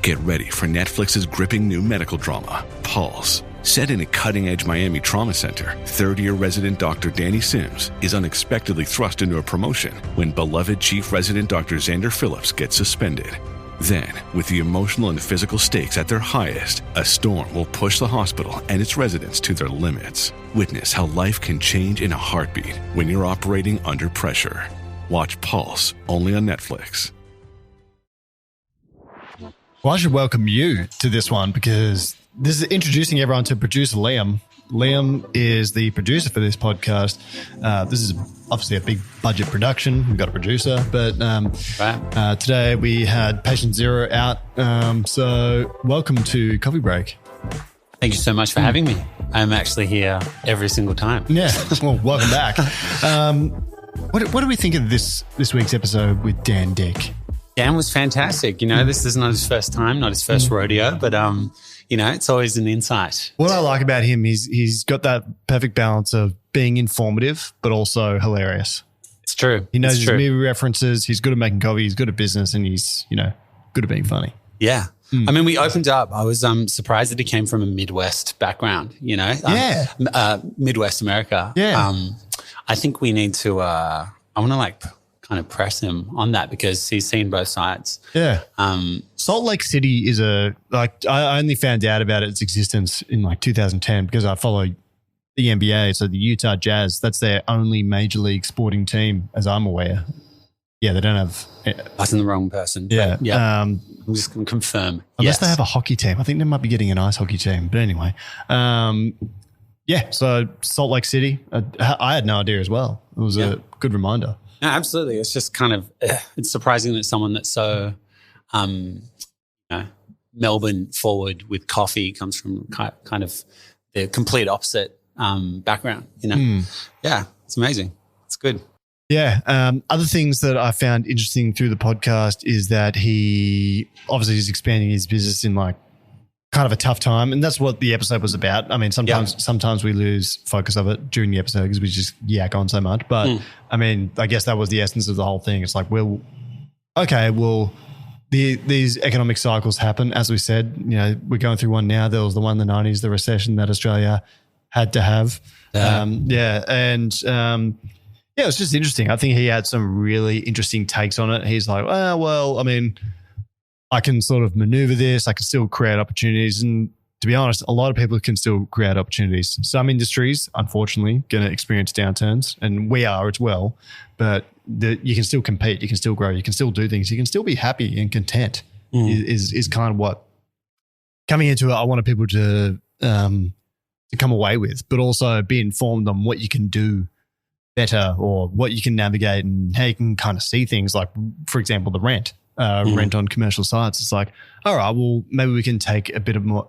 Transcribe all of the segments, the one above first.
Get ready for Netflix's gripping new medical drama, Pulse. Set in a cutting-edge Miami trauma center, third-year resident Dr. Danny Sims is unexpectedly thrust into a promotion when beloved chief resident Dr. Xander Phillips gets suspended. Then, with the emotional and physical stakes at their highest, a storm will push the hospital and its residents to their limits. Witness how life can change in a heartbeat when you're operating under pressure. Watch Pulse, only on Netflix. Well, I should welcome you to this one because this is introducing everyone to producer Liam. Liam is the producer for this podcast. This is obviously a big budget production. We've got a producer, but today we had Patient Zero out. So welcome to Coffee Break. Thank you so much for having me. I'm actually here every single time. Yeah, well, welcome back. What do we think of this week's episode with Dan Dick? Dan was fantastic. You know, this is not his first time, not his first rodeo, but you know, it's always an insight. What I like about him is he's got that perfect balance of being informative but also hilarious. It's true. He knows his movie references. He's good at making coffee. He's good at business, and he's, you know, good at being funny. Yeah. I mean, we opened up. I was surprised that he came from a Midwest background, you know. Midwest America. Yeah. I think we need to I want to kind of press him on that because he's seen both sides. Yeah. Salt Lake City is I only found out about its existence in 2010 because I follow the NBA. So the Utah Jazz, that's their only major league sporting team as I'm aware. Yeah, they don't have. That's the wrong person. Yeah. Yeah. I'm just going to confirm. Unless they have a hockey team. I think they might be getting an ice hockey team. But anyway. Yeah. So Salt Lake City, I had no idea as well. It was a good reminder. No, absolutely. It's just kind of, it's surprising that someone that's so, you know, Melbourne forward with coffee comes from kind of the complete opposite background, you know. Yeah, it's amazing. It's good. Yeah. Other things that I found interesting through the podcast is that he obviously is expanding his business in kind of a tough time. And that's what the episode was about. I mean, sometimes we lose focus of it during the episode because we just yak on so much. But I mean, I guess that was the essence of the whole thing. It's like, these economic cycles happen. As we said, you know, we're going through one now. There was the one in the 90s, the recession that Australia had to have. It was just interesting. I think he had some really interesting takes on it. He's like, I mean, I can sort of maneuver this. I can still create opportunities. And to be honest, a lot of people can still create opportunities. Some industries, unfortunately, going to experience downturns, and we are as well. But you can still compete. You can still grow. You can still do things. You can still be happy and content is kind of what coming into it I wanted people to come away with, but also be informed on what you can do better or what you can navigate and how you can kind of see things like, for example, the rent on commercial sites. It's like, all right, well, maybe we can take a bit of more,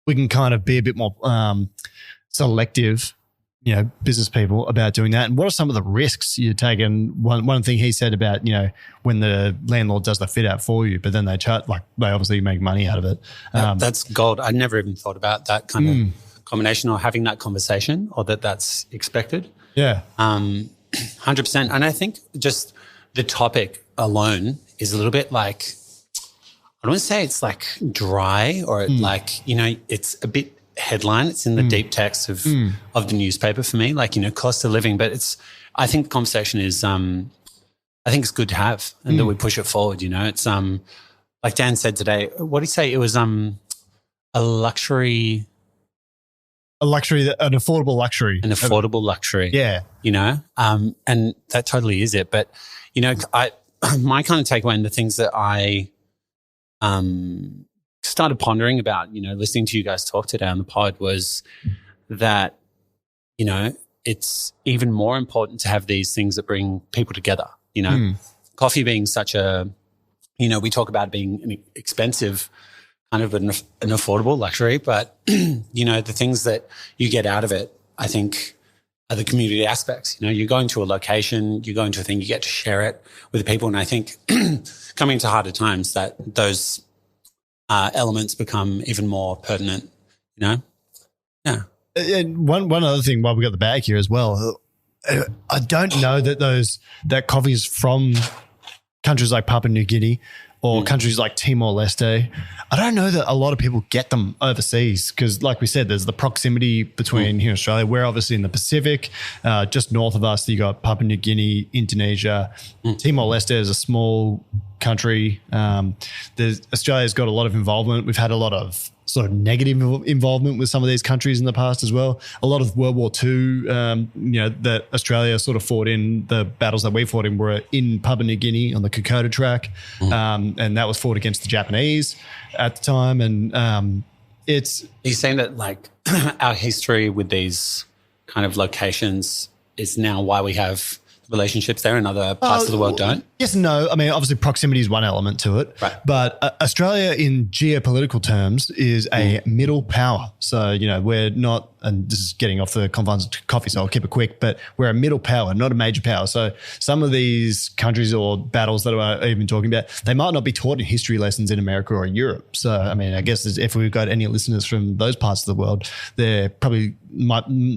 we can kind of be a bit more selective, you know, business people about doing that. And what are some of the risks you take? And one thing he said about, you know, when the landlord does the fit out for you, but then they charge, they obviously make money out of it. That's gold. I never even thought about that kind of combination or having that conversation or that's expected. Yeah. 100%. And I think just the topic alone is a little bit I don't want to say it's dry or you know, it's a bit headline. It's in the deep text of the newspaper for me, you know, cost of living. But I think the conversation is, I think it's good to have and that we push it forward, you know. It's like Dan said today, what did he say? It was a luxury. An affordable luxury. An affordable luxury. Yeah. You know, and that totally is it. But, you know, my kind of takeaway and the things that I started pondering about, you know, listening to you guys talk today on the pod was that, you know, it's even more important to have these things that bring people together, you know. Coffee being such a, you know, we talk about being an expensive kind of an affordable luxury, but, you know, the things that you get out of it, I think, are the community aspects. You know, you're going to a location, you're going to a thing, you get to share it with the people. And I think coming to harder times that those elements become even more pertinent, you know? Yeah. And one other thing while we got the bag here as well, I don't know that that coffee is from countries like Papua New Guinea or countries like Timor-Leste. I don't know that a lot of people get them overseas because, like we said, there's the proximity between here in Australia. We're obviously in the Pacific. Just north of us, you got Papua New Guinea, Indonesia. Timor-Leste is a small country. Australia's got a lot of involvement. We've had a lot of sort of negative involvement with some of these countries in the past as well. A lot of World War II, that Australia sort of fought in, the battles that we fought in were in Papua New Guinea on the Kokoda track. And that was fought against the Japanese at the time. And it's... Are you saying that like our history with these kind of locations is now why we have relationships there and other parts of the world don't? Yes and no. I mean, obviously proximity is one element to it. Right. But Australia in geopolitical terms is a middle power. So, we're not, and this is getting off the confines of coffee, so I'll keep it quick, but we're a middle power, not a major power. So some of these countries or battles that we're even talking about, they might not be taught in history lessons in America or Europe. So, I mean, I guess if we've got any listeners from those parts of the world, they're probably,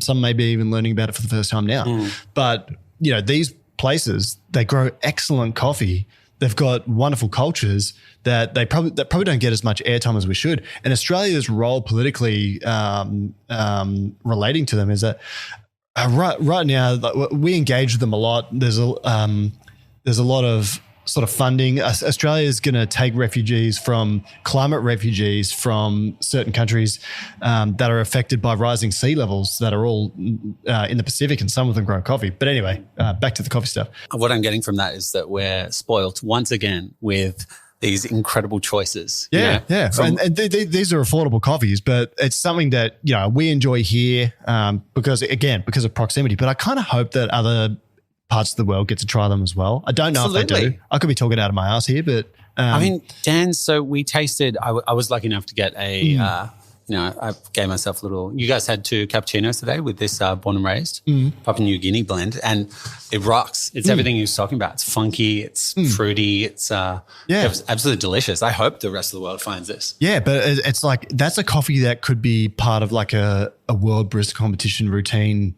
some may be even learning about it for the first time now. But these places, they grow excellent coffee. They've got wonderful cultures that probably don't get as much airtime as we should. And Australia's role politically relating to them is that right now we engage with them a lot. There's a lot of sort of funding. Australia is going to take climate refugees from certain countries that are affected by rising sea levels that are all in the Pacific, and some of them grow coffee. But anyway, back to the coffee stuff. What I'm getting from that is that we're spoiled once again with these incredible choices. Yeah. And these are affordable coffees, but it's something that, we enjoy here because of proximity. But I kind of hope that other parts of the world get to try them as well. I don't know if they do. I could be talking out of my ass here, but I mean, Dan, so we tasted, I was lucky enough to get I gave myself a little, you guys had 2 cappuccinos today with this born and raised Papua New Guinea blend, and it rocks. It's everything you're talking about. It's funky, it's fruity, it's absolutely delicious. I hope the rest of the world finds this. Yeah, but it's like, that's a coffee that could be part of like a world barista competition routine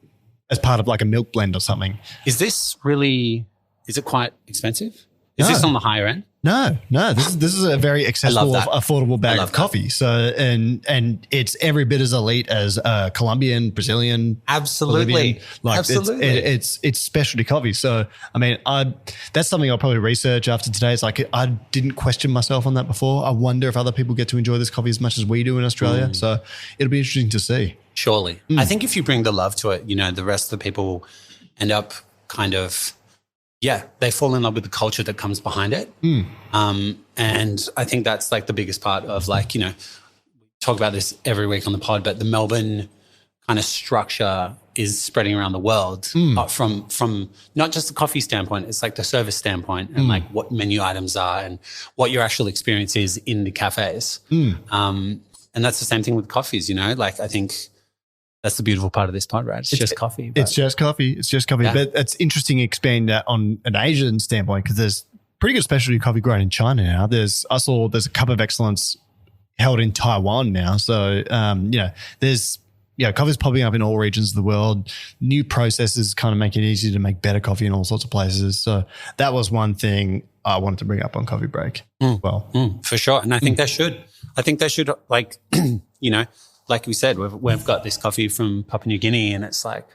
as part of like a milk blend or something. Is it quite expensive? Is this on the higher end? No. This is a very accessible, affordable bag of coffee. So, and it's every bit as elite as Colombian, Brazilian, absolutely, Bolivian. Like absolutely. It's specialty coffee. So, I mean, that's something I'll probably research after today. It's like, I didn't question myself on that before. I wonder if other people get to enjoy this coffee as much as we do in Australia. So it'll be interesting to see. Surely. I think if you bring the love to it, the rest of the people end up kind of, they fall in love with the culture that comes behind it. And I think that's like the biggest part of like, we talk about this every week on the pod, but the Melbourne kind of structure is spreading around the world from not just the coffee standpoint, it's like the service standpoint and like what menu items are and what your actual experience is in the cafes. And that's the same thing with coffees, like I think that's the beautiful part of this pod, right? It's just coffee. It's just coffee. Yeah. But it's interesting expanding that on an Asian standpoint because there's pretty good specialty coffee grown in China now. There's a Cup of Excellence held in Taiwan now. So, there's coffee's popping up in all regions of the world. New processes kind of make it easier to make better coffee in all sorts of places. So that was one thing I wanted to bring up on Coffee Break as well. For sure. And I think they should. Like, like we said, we've got this coffee from Papua New Guinea, and it's like,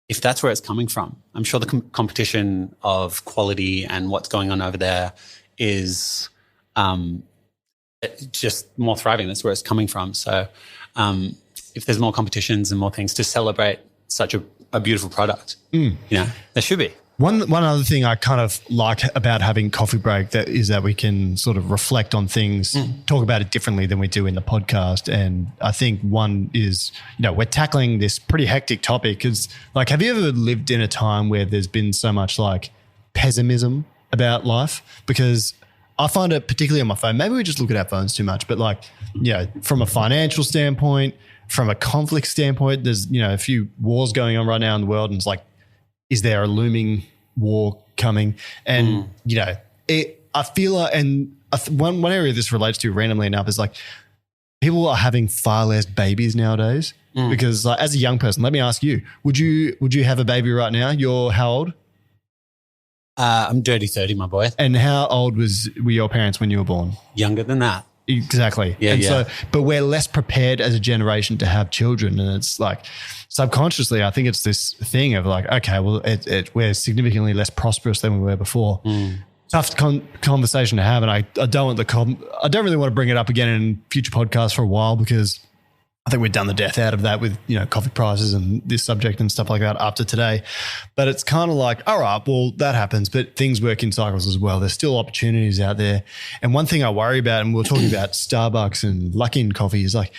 if that's where it's coming from, I'm sure the competition of quality and what's going on over there is just more thriving. That's where it's coming from. So if there's more competitions and more things to celebrate such a beautiful product, there should be. One other thing I kind of like about having Coffee Break is that we can sort of reflect on things, talk about it differently than we do in the podcast. And I think one is, we're tackling this pretty hectic topic because, like, have you ever lived in a time where there's been so much like pessimism about life? Because I find it particularly on my phone. Maybe we just look at our phones too much, but like, from a financial standpoint, from a conflict standpoint, there's, a few wars going on right now in the world, and it's like, is there a looming war coming? And, I feel like, and one area this relates to randomly enough is like people are having far less babies nowadays because like, as a young person, let me ask you, would you have a baby right now? You're how old? I'm dirty 30, my boy. And how old were your parents when you were born? Younger than that. Exactly. Yeah, and yeah. So, but we're less prepared as a generation to have children. And it's like subconsciously, I think it's this thing of like, okay, well, we're significantly less prosperous than we were before. Tough conversation to have. And I don't really want to bring it up again in future podcasts for a while, because I think we've done the death out of that with, coffee prices and this subject and stuff like that after today. But it's kind of like, all right, well, that happens, but things work in cycles as well. There's still opportunities out there. And one thing I worry about, and we're talking about Starbucks and Luckin Coffee, is like,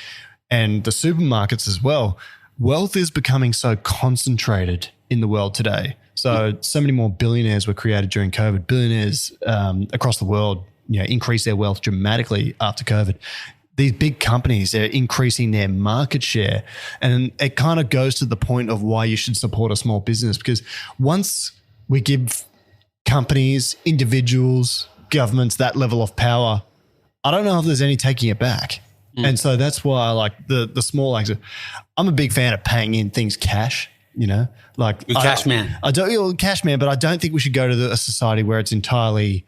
and the supermarkets as well, wealth is becoming so concentrated in the world today. So many more billionaires were created during COVID. Billionaires across the world, increased their wealth dramatically after COVID. These big companies, they're increasing their market share. And it kind of goes to the point of why you should support a small business, because once we give companies, individuals, governments that level of power, I don't know if there's any taking it back. And so that's why I like the small acts. I'm a big fan of paying in things cash, like You're cash man. Cash man, but I don't think we should go to a society where it's entirely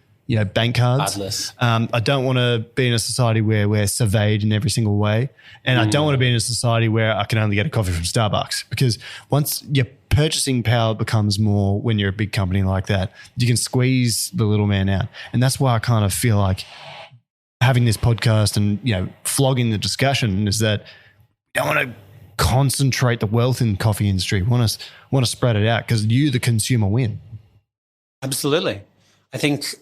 bank cards. Cardless. I don't want to be in a society where we're surveyed in every single way. And I don't want to be in a society where I can only get a coffee from Starbucks, because once your purchasing power becomes more when you're a big company like that, you can squeeze the little man out. And that's why I kind of feel like having this podcast and, flogging the discussion is that we don't want to concentrate the wealth in the coffee industry. We want to spread it out, because you, the consumer, win. Absolutely. I think,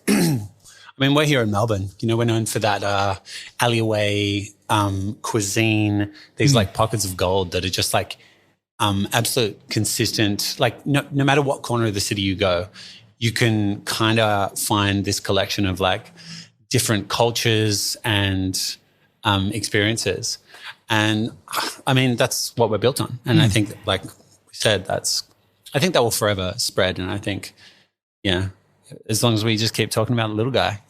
we're here in Melbourne. We're known for that alleyway cuisine, these like pockets of gold that are just like absolute consistent. Like no matter what corner of the city you go, you can kind of find this collection of like different cultures and experiences. And that's what we're built on. And I think, like we said, I think that will forever spread. And I think, as long as we just keep talking about the little guy,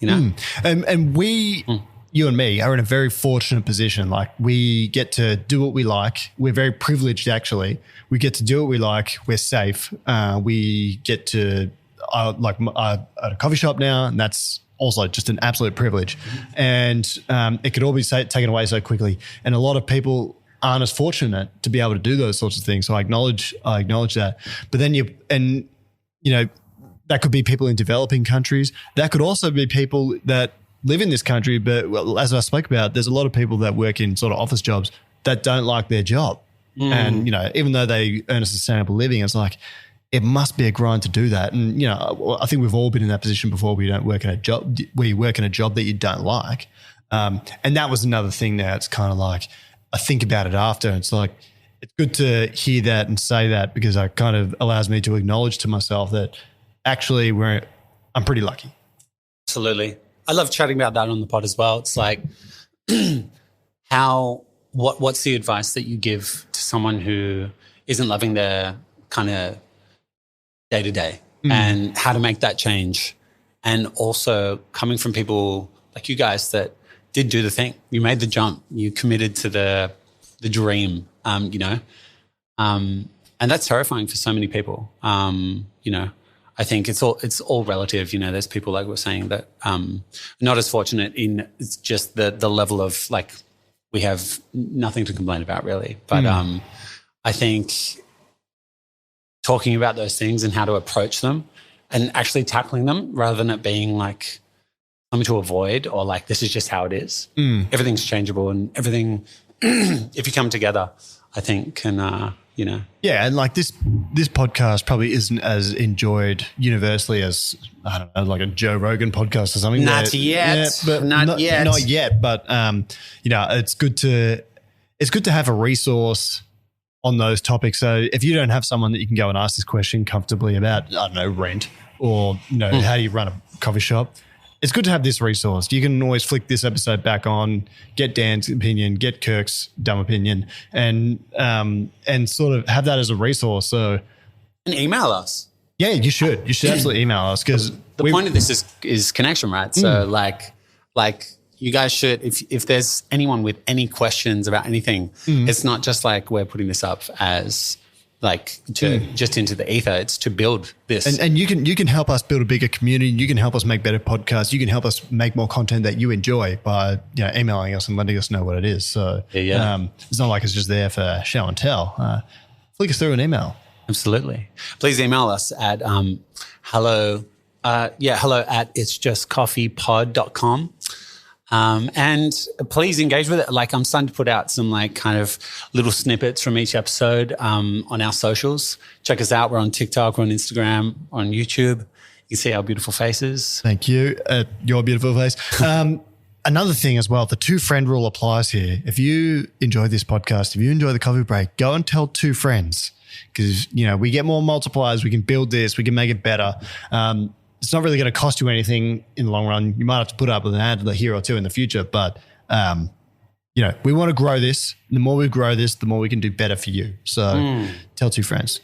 And we, you and me, are in a very fortunate position. Like, we get to do what we like. We're very privileged, actually. We get to do what we like. We're safe. We get to, at a coffee shop now, and that's also just an absolute privilege. And it could all be taken away so quickly. And a lot of people aren't as fortunate to be able to do those sorts of things. So I acknowledge that. But then that could be people in developing countries. That could also be people that live in this country. But as I spoke about, there's a lot of people that work in sort of office jobs that don't like their job. And, even though they earn a sustainable living, it's like, it must be a grind to do that. And, I think we've all been in that position before. We work in a job that you don't like. And that was another thing that it's kind of like, I think about it after. It's like, it's good to hear that and say that, because it kind of allows me to acknowledge to myself that actually I'm pretty lucky. Absolutely. I love chatting about that on the pod as well. It's like, what's the advice that you give to someone who isn't loving their kind of day to day, and how to make that change? And also coming from people like you guys that did do the thing. You made the jump. You committed to the dream, and that's terrifying for so many people. I think it's all relative. There's people, like we're saying, that not as fortunate in just the level of, like, we have nothing to complain about really. But I think talking about those things and how to approach them and actually tackling them, rather than it being like something to avoid, or like, this is just how it is. Everything's changeable, and everything, if you come together, I think can, Yeah, and like this podcast probably isn't as enjoyed universally as, I don't know, like a Joe Rogan podcast or something. Not yet. Not yet. But it's good to have a resource on those topics. So if you don't have someone that you can go and ask this question comfortably about, I don't know, rent, or how do you run a coffee shop, it's good to have this resource. You can always flick this episode back on, get Dan's opinion, get Kirk's dumb opinion, and sort of have that as a resource. So, and email us. Yeah, you should. You should absolutely email us, because the point of this is connection, right? So like you guys should, if there's anyone with any questions about anything, it's not just like we're putting this up as like just into the ether. It's to build this. And you can help us build a bigger community. You can help us make better podcasts. You can help us make more content that you enjoy by emailing us and letting us know what it is. So it's not like it's just there for show and tell. Flick us through an email. Absolutely. Please email us at hello at itsjustcoffeepod.com. And please engage with it. Like, I'm starting to put out some like kind of little snippets from each episode on our socials. Check us out. We're on TikTok, we're on Instagram, on YouTube. You can see our beautiful faces. Thank you. Your beautiful face. Another thing as well, the 2-friend rule applies here. If you enjoy this podcast, if you enjoy the coffee break, go and tell 2 friends, because, we get more multipliers. We can build this. We can make it better. It's not really going to cost you anything in the long run. You might have to put up with an ad here or two in the future, but we want to grow this. The more we grow this, the more we can do better for you. So tell 2 friends.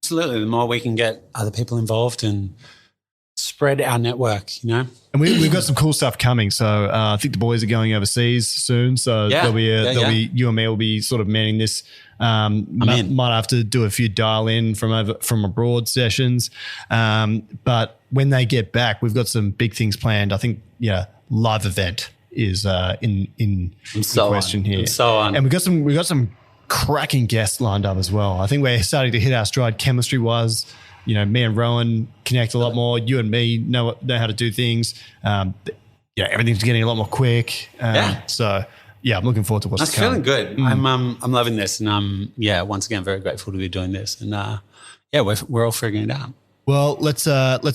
Absolutely. The more we can get other people involved and spread our network, And we've got some cool stuff coming. So I think the boys are going overseas soon. So there'll be you and me will be sort of manning this. Might have to do a few dial-in from abroad sessions. But when they get back, we've got some big things planned. I think, live event is in question here. And we've got some cracking guests lined up as well. I think we're starting to hit our stride chemistry-wise. Me and Rowan connect a lot more. You and me know how to do things. Everything's getting a lot more quick. So I'm looking forward to what's coming. Feeling good. I'm loving this, and once again, very grateful to be doing this. And we're all figuring it out. Well, let's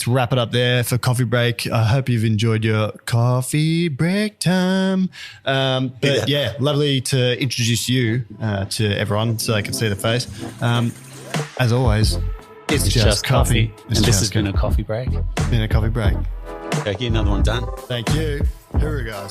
wrap it up there for coffee break. I hope you've enjoyed your coffee break time. Lovely to introduce you to everyone so they can see the face. As always, it's just coffee. And this has been a coffee break. Been a coffee break. Okay, another one done. Thank you. Here we go.